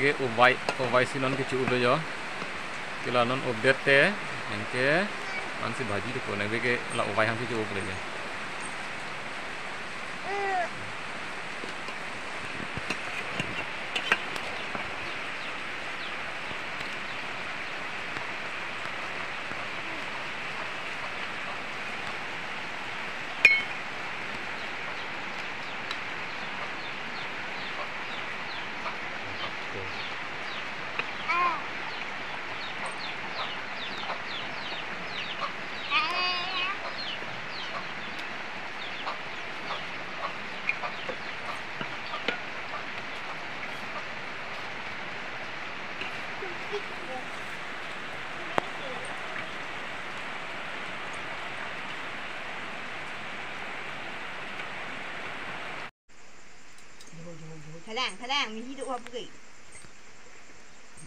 के उबाई सिनन के चुप जो किला नन अपडेट ते इनके मानसी भाजी तो कोने के ला उबाई हम के चुप लेके Khả năng mình đi được không kì?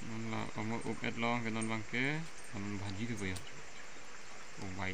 Nó là ở một ốp ép lo cái non bằng kế, còn भाजी được vậy? Ồ vậy.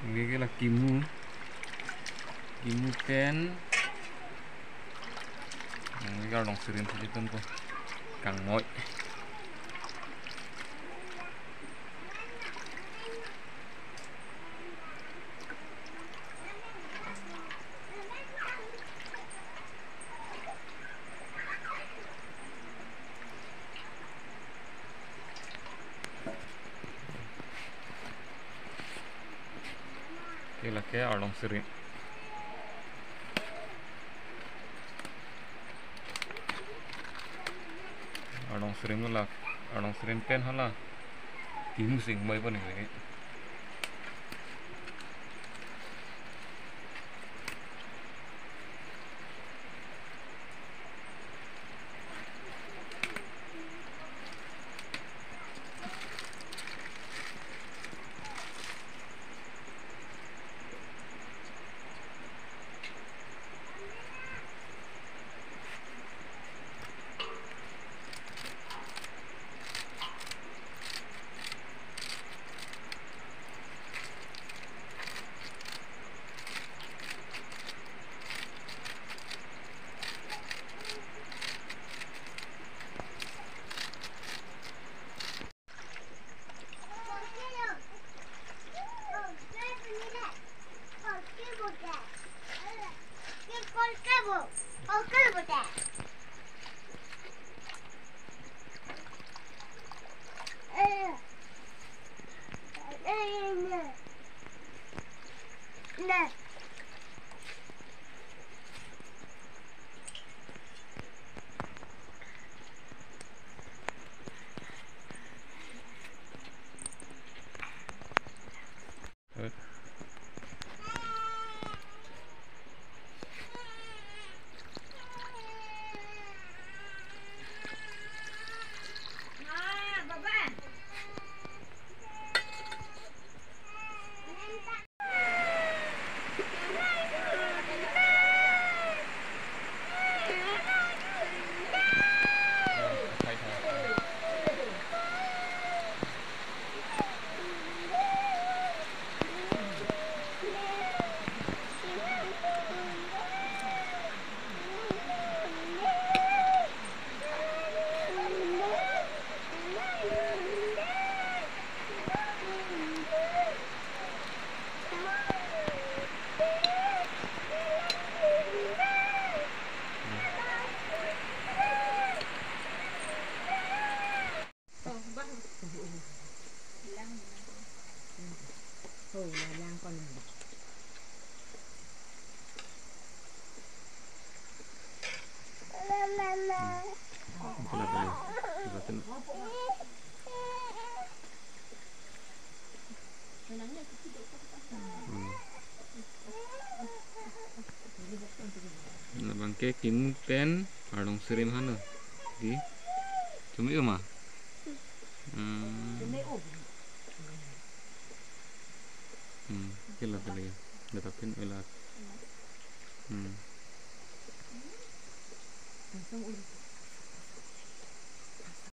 Ini lah kimu pen. Ini kalau dong sering saja kan po, kang moi. Ini lah ke orang sering. Orang sering pen hala kimu sing mai pun ini. ke kimu pen ardong serim hanu di cumi uma kila kali ya datapin ulat